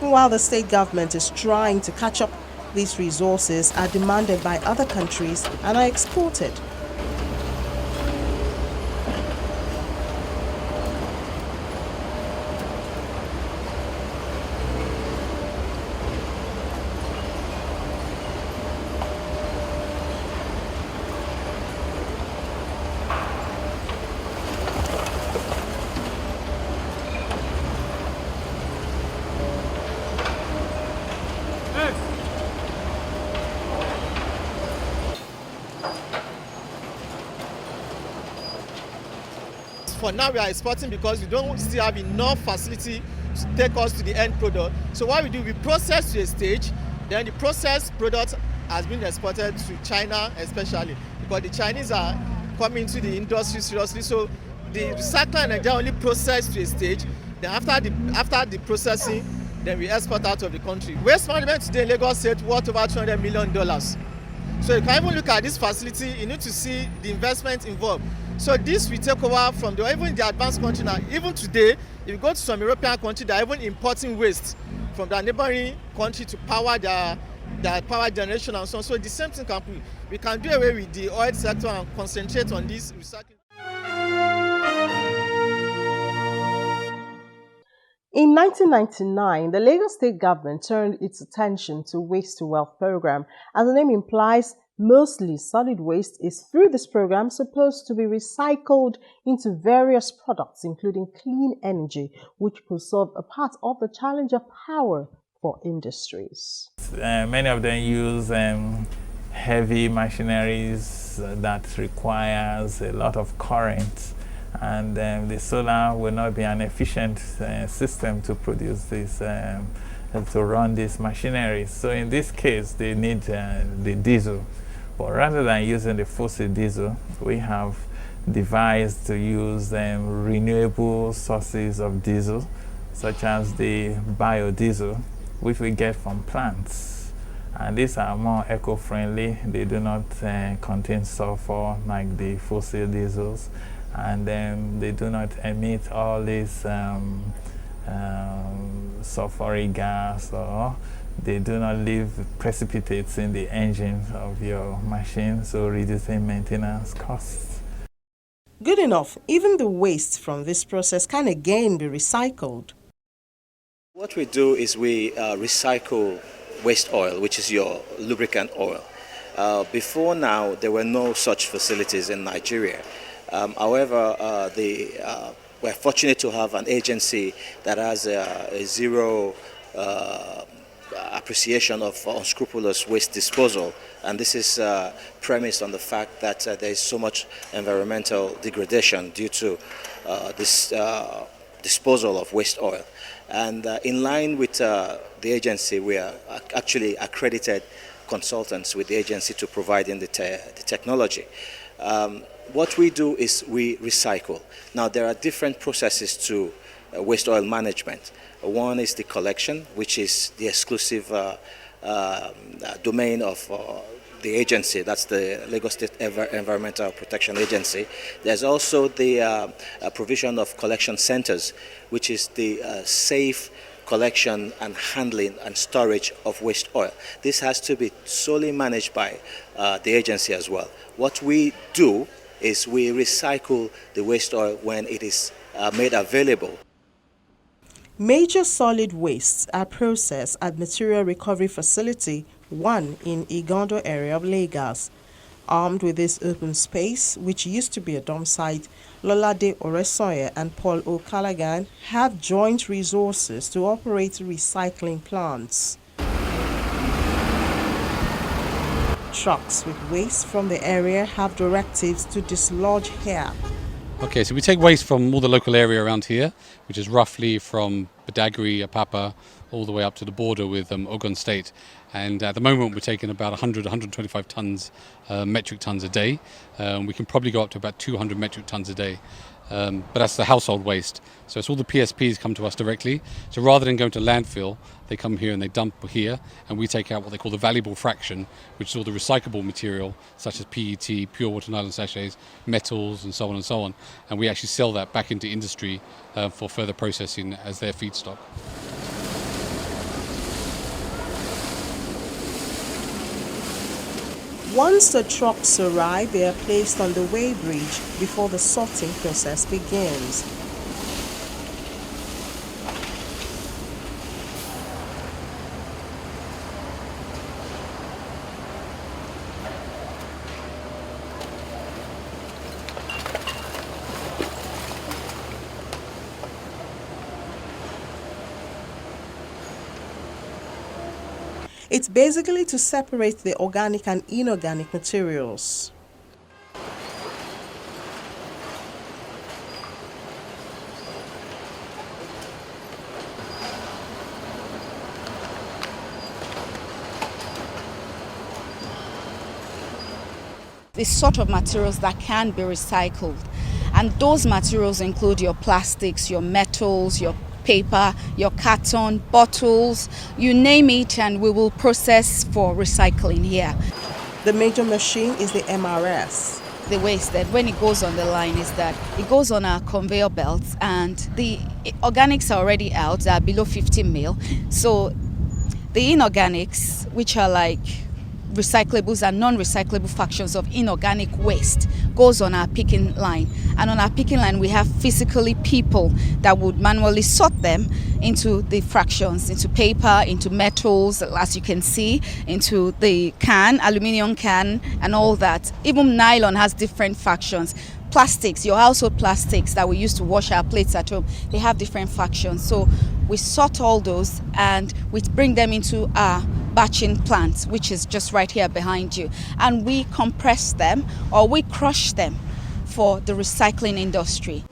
While the state government is trying to catch up, these resources are demanded by other countries and are exported. For now, we are exporting because we don't still have enough facility to take us to the end product. So what we do, we process to a stage, then the processed product has been exported to China especially, because the Chinese are coming into the industry seriously. So the recycler in Nigeria only process to a stage, then after the processing, then we export out of the country. Waste management today in Lagos State worth over $200 million. So you can even look at this facility, you need to see the investment involved. So this we take over from even the advanced country now. Even today, if you go to some European countries, they are even importing waste from their neighboring country to power their power generation and so on. So the same thing can be. We can do away with the oil sector and concentrate on this recycling. In 1999, the Lagos state government turned its attention to waste to wealth program. As the name implies, mostly solid waste is through this program supposed to be recycled into various products, including clean energy, which could solve a part of the challenge of power for industries. Many of them use heavy machineries that requires a lot of current, and the solar will not be an efficient system to produce this, to run these machineries. So in this case, they need the diesel. But rather than using the fossil diesel, we have devised to use renewable sources of diesel, such as the biodiesel, which we get from plants. And these are more eco-friendly. They do not contain sulfur like the fossil diesels, and they do not emit all this sulfuric gas, or they do not leave precipitates in the engine of your machine, so reducing maintenance costs. Good enough. Even the waste from this process can again be recycled. What we do is we recycle waste oil, which is your lubricant oil. Before now, there were no such facilities in Nigeria. However, we're fortunate to have an agency that has a zero appreciation of unscrupulous waste disposal, and this is premised on the fact that there is so much environmental degradation due to this disposal of waste oil. And in line with the agency, we are actually accredited consultants with the agency to provide in the technology. What we do is we recycle. Now, there are different processes to waste oil management. One is the collection, which is the exclusive domain of the agency. That's the Lagos State Environmental Protection Agency. There's also the provision of collection centers, which is the safe collection and handling and storage of waste oil. This has to be solely managed by the agency as well. What we do is we recycle the waste oil when it is made available. Major solid wastes are processed at Material Recovery Facility 1 in Igondo area of Lagos. Armed with this open space, which used to be a dump site, Lolade Oresanwo and Paul O. Callaghan have joint resources to operate recycling plants. Trucks with waste from the area have directives to dislodge here. Okay, so we take waste from all the local area around here, which is roughly from Badagry, Apapa, all the way up to the border with Ogun State. And at the moment, we're taking about 100, 125 tons, metric tons a day. We can probably go up to about 200 metric tons a day. But that's the household waste. So it's all the PSPs come to us directly. So rather than going to landfill, they come here and they dump here, and we take out what they call the valuable fraction, which is all the recyclable material, such as PET, pure water nylon sachets, metals, and so on and so on. And we actually sell that back into industry for further processing as their feedstock. Once the trucks arrive, they are placed on the weighbridge before the sorting process begins. It's basically to separate the organic and inorganic materials. The sort of materials that can be recycled. And those materials include your plastics, your metals, your paper, your carton, bottles, you name it, and we will process for recycling here. The major machine is the MRS. The waste that when it goes on the line is that it goes on our conveyor belts, and the organics are already out, they are below 50 mil. So the inorganics, which are like recyclables and non-recyclable fractions of inorganic waste, goes on our picking line. And on our picking line, we have physically people that would manually sort them into the fractions, into paper, into metals, as you can see, into the can, aluminium can, and all that. Even nylon has different fractions. Plastics, your household plastics that we use to wash our plates at home, they have different fractions. So we sort all those and we bring them into our batching plant, which is just right here behind you. And we compress them or we crush them for the recycling industry.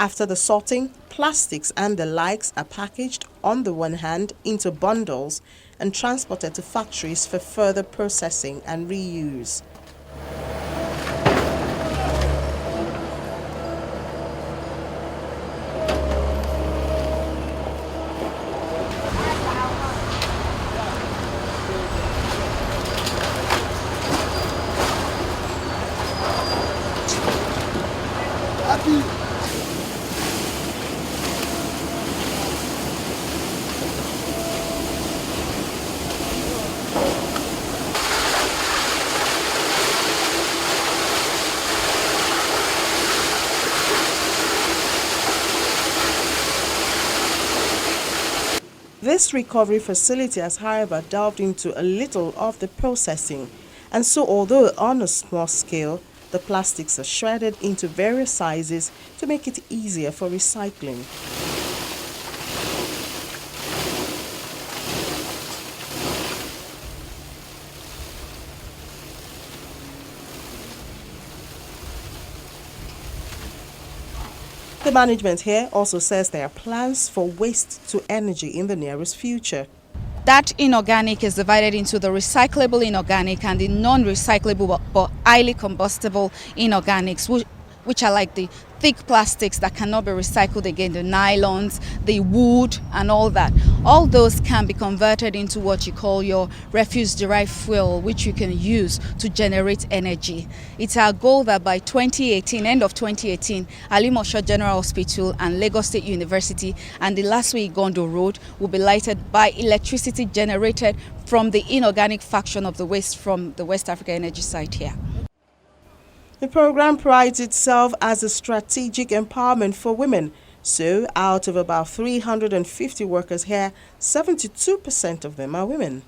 After the sorting, plastics and the likes are packaged on the one hand into bundles and transported to factories for further processing and reuse. This recovery facility has, however, delved into a little of the processing, and so although on a small scale, the plastics are shredded into various sizes to make it easier for recycling. The management here also says there are plans for waste to energy in the nearest future. That inorganic is divided into the recyclable inorganic and the non-recyclable but highly combustible inorganics, which are like the thick plastics that cannot be recycled again, the nylons, the wood and all that. All those can be converted into what you call your refuse-derived fuel, which you can use to generate energy. It's our goal that by 2018, end of 2018, Alimosho General Hospital and Lagos State University and the last week Gondo Road will be lighted by electricity generated from the inorganic fraction of the waste from the West Africa Energy site here. The program prides itself as a strategic empowerment for women. So, out of about 350 workers here, 72% of them are women.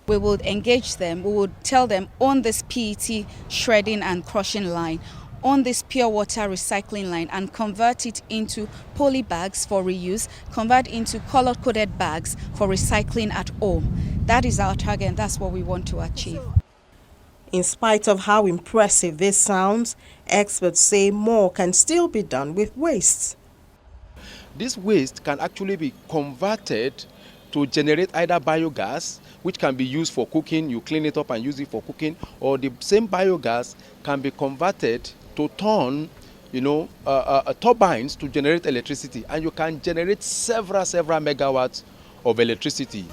We would engage them, we would tell them on this PET shredding and crushing line, on this pure water recycling line, and convert it into poly bags for reuse, convert into color-coded bags for recycling at home. That is our target and that's what we want to achieve. In spite of how impressive this sounds, experts say more can still be done with waste. This waste can actually be converted to generate either biogas, which can be used for cooking, you clean it up and use it for cooking, or the same biogas can be converted to turn, turbines to generate electricity, and you can generate several megawatts of electricity.